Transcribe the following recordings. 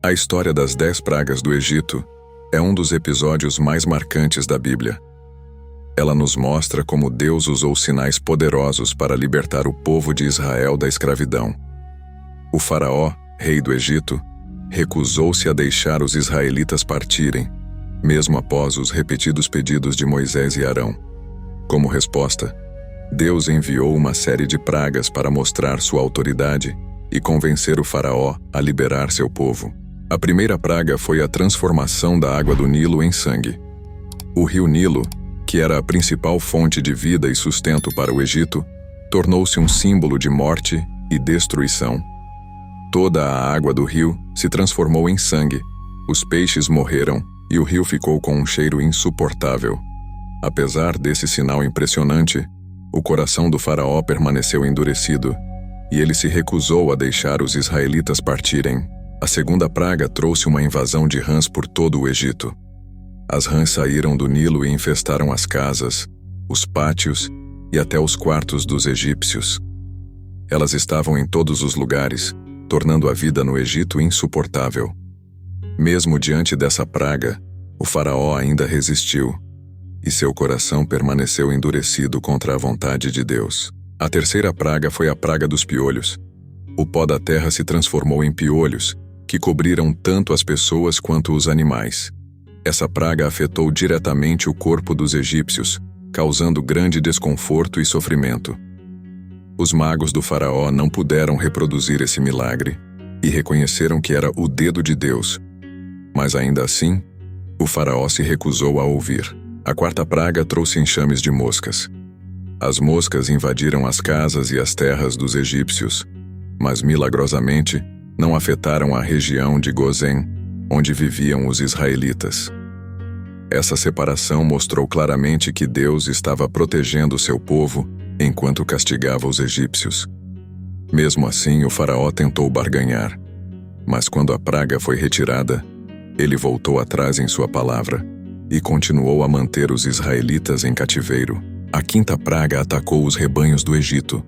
A história das 10 pragas do Egito é um dos episódios mais marcantes da Bíblia. Ela nos mostra como Deus usou sinais poderosos para libertar o povo de Israel da escravidão. O faraó, rei do Egito, recusou-se a deixar os israelitas partirem, mesmo após os repetidos pedidos de Moisés e Arão. Como resposta, Deus enviou uma série de pragas para mostrar sua autoridade e convencer o faraó a liberar seu povo. A primeira praga foi a transformação da água do Nilo em sangue. O rio Nilo, que era a principal fonte de vida e sustento para o Egito, tornou-se um símbolo de morte e destruição. Toda a água do rio se transformou em sangue, os peixes morreram e o rio ficou com um cheiro insuportável. Apesar desse sinal impressionante, o coração do faraó permaneceu endurecido e ele se recusou a deixar os israelitas partirem. A segunda praga trouxe uma invasão de rãs por todo o Egito. As rãs saíram do Nilo e infestaram as casas, os pátios e até os quartos dos egípcios. Elas estavam em todos os lugares, tornando a vida no Egito insuportável. Mesmo diante dessa praga, o faraó ainda resistiu, e seu coração permaneceu endurecido contra a vontade de Deus. A terceira praga foi a praga dos piolhos. O pó da terra se transformou em piolhos, que cobriram tanto as pessoas quanto os animais. Essa praga afetou diretamente o corpo dos egípcios, causando grande desconforto e sofrimento. Os magos do faraó não puderam reproduzir esse milagre e reconheceram que era o dedo de Deus. Mas ainda assim, o faraó se recusou a ouvir. A quarta praga trouxe enxames de moscas. As moscas invadiram as casas e as terras dos egípcios, mas milagrosamente não afetaram a região de Gozém, onde viviam os israelitas. Essa separação mostrou claramente que Deus estava protegendo seu povo enquanto castigava os egípcios. Mesmo assim, o faraó tentou barganhar, mas quando a praga foi retirada, ele voltou atrás em sua palavra e continuou a manter os israelitas em cativeiro. A quinta praga atacou os rebanhos do Egito.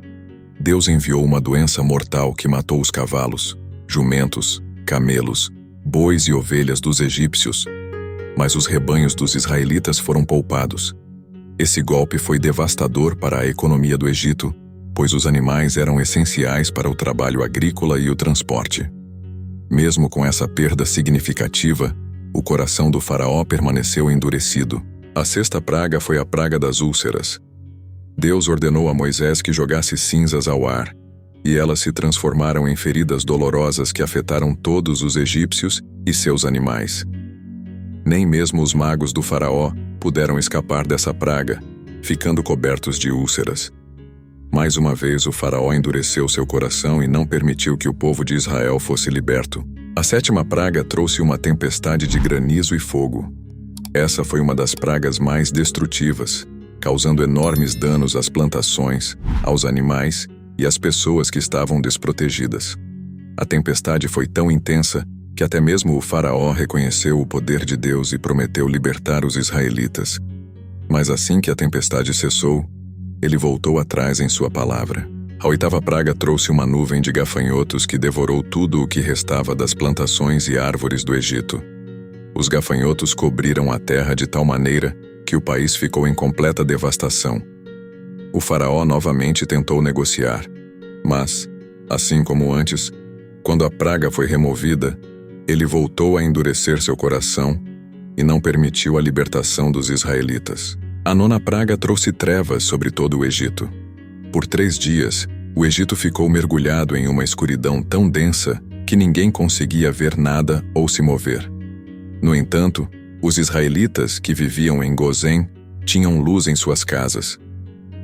Deus enviou uma doença mortal que matou os cavalos, jumentos, camelos, bois e ovelhas dos egípcios. Mas os rebanhos dos israelitas foram poupados. Esse golpe foi devastador para a economia do Egito, pois os animais eram essenciais para o trabalho agrícola e o transporte. Mesmo com essa perda significativa, o coração do faraó permaneceu endurecido. A sexta praga foi a praga das úlceras. Deus ordenou a Moisés que jogasse cinzas ao ar, e elas se transformaram em feridas dolorosas que afetaram todos os egípcios e seus animais. Nem mesmo os magos do faraó puderam escapar dessa praga, ficando cobertos de úlceras. Mais uma vez o faraó endureceu seu coração e não permitiu que o povo de Israel fosse liberto. A sétima praga trouxe uma tempestade de granizo e fogo. Essa foi uma das pragas mais destrutivas, causando enormes danos às plantações, aos animais e às pessoas que estavam desprotegidas. A tempestade foi tão intensa que até mesmo o faraó reconheceu o poder de Deus e prometeu libertar os israelitas. Mas assim que a tempestade cessou, ele voltou atrás em sua palavra. A oitava praga trouxe uma nuvem de gafanhotos que devorou tudo o que restava das plantações e árvores do Egito. Os gafanhotos cobriram a terra de tal maneira que o país ficou em completa devastação. O faraó novamente tentou negociar, mas, assim como antes, quando a praga foi removida, ele voltou a endurecer seu coração e não permitiu a libertação dos israelitas. A nona praga trouxe trevas sobre todo o Egito. Por 3 dias, o Egito ficou mergulhado em uma escuridão tão densa que ninguém conseguia ver nada ou se mover. No entanto, os israelitas que viviam em Gozém tinham luz em suas casas.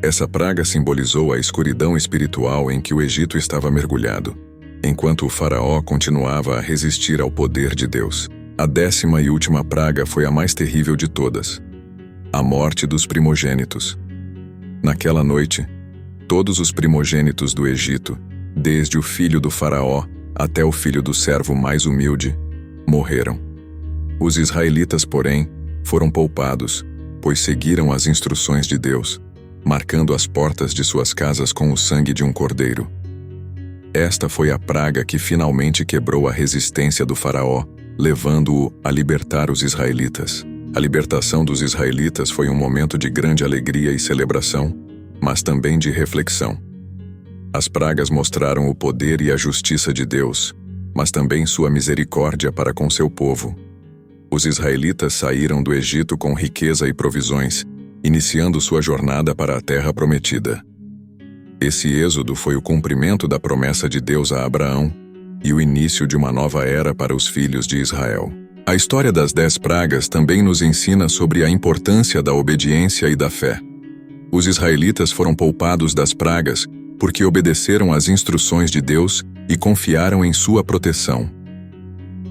Essa praga simbolizou a escuridão espiritual em que o Egito estava mergulhado, enquanto o faraó continuava a resistir ao poder de Deus. A 10ª e última praga foi a mais terrível de todas: a morte dos primogênitos. Naquela noite, todos os primogênitos do Egito, desde o filho do faraó até o filho do servo mais humilde, morreram. Os israelitas, porém, foram poupados, pois seguiram as instruções de Deus, marcando as portas de suas casas com o sangue de um cordeiro. Esta foi a praga que finalmente quebrou a resistência do faraó, levando-o a libertar os israelitas. A libertação dos israelitas foi um momento de grande alegria e celebração, mas também de reflexão. As pragas mostraram o poder e a justiça de Deus, mas também sua misericórdia para com seu povo. Os israelitas saíram do Egito com riqueza e provisões, iniciando sua jornada para a terra prometida. Esse êxodo foi o cumprimento da promessa de Deus a Abraão e o início de uma nova era para os filhos de Israel. A história das 10 pragas também nos ensina sobre a importância da obediência e da fé. Os israelitas foram poupados das pragas porque obedeceram às instruções de Deus e confiaram em sua proteção.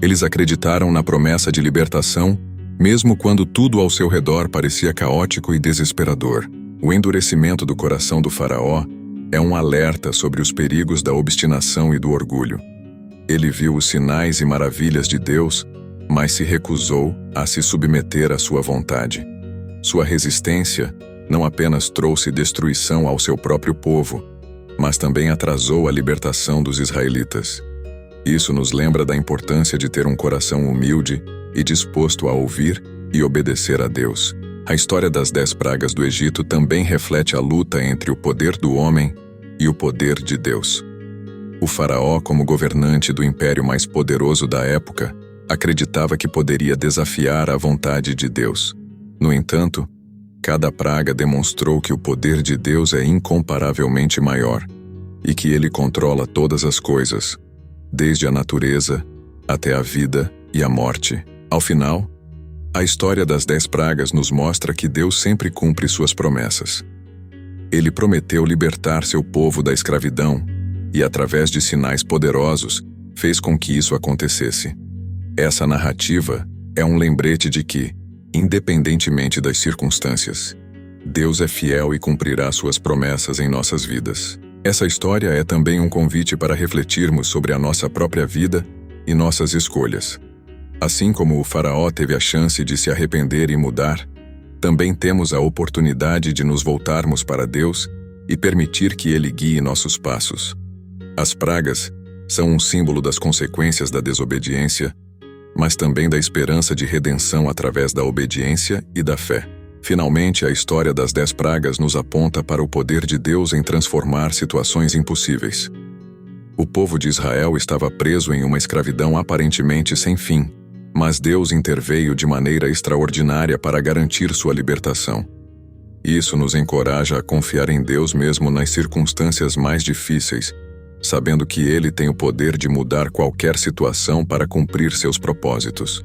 Eles acreditaram na promessa de libertação, mesmo quando tudo ao seu redor parecia caótico e desesperador. O endurecimento do coração do faraó é um alerta sobre os perigos da obstinação e do orgulho. Ele viu os sinais e maravilhas de Deus, mas se recusou a se submeter à sua vontade. Sua resistência não apenas trouxe destruição ao seu próprio povo, mas também atrasou a libertação dos israelitas. Isso nos lembra da importância de ter um coração humilde e disposto a ouvir e obedecer a Deus. A história das 10 pragas do Egito também reflete a luta entre o poder do homem e o poder de Deus. O faraó, como governante do império mais poderoso da época, acreditava que poderia desafiar a vontade de Deus. No entanto, cada praga demonstrou que o poder de Deus é incomparavelmente maior e que ele controla todas as coisas, desde a natureza até a vida e a morte. Ao final, a história das 10 pragas nos mostra que Deus sempre cumpre suas promessas. Ele prometeu libertar seu povo da escravidão e, através de sinais poderosos, fez com que isso acontecesse. Essa narrativa é um lembrete de que, independentemente das circunstâncias, Deus é fiel e cumprirá suas promessas em nossas vidas. Essa história é também um convite para refletirmos sobre a nossa própria vida e nossas escolhas. Assim como o faraó teve a chance de se arrepender e mudar, também temos a oportunidade de nos voltarmos para Deus e permitir que Ele guie nossos passos. As pragas são um símbolo das consequências da desobediência, mas também da esperança de redenção através da obediência e da fé. Finalmente, a história das 10 pragas nos aponta para o poder de Deus em transformar situações impossíveis. O povo de Israel estava preso em uma escravidão aparentemente sem fim, mas Deus interveio de maneira extraordinária para garantir sua libertação. Isso nos encoraja a confiar em Deus mesmo nas circunstâncias mais difíceis, sabendo que Ele tem o poder de mudar qualquer situação para cumprir seus propósitos.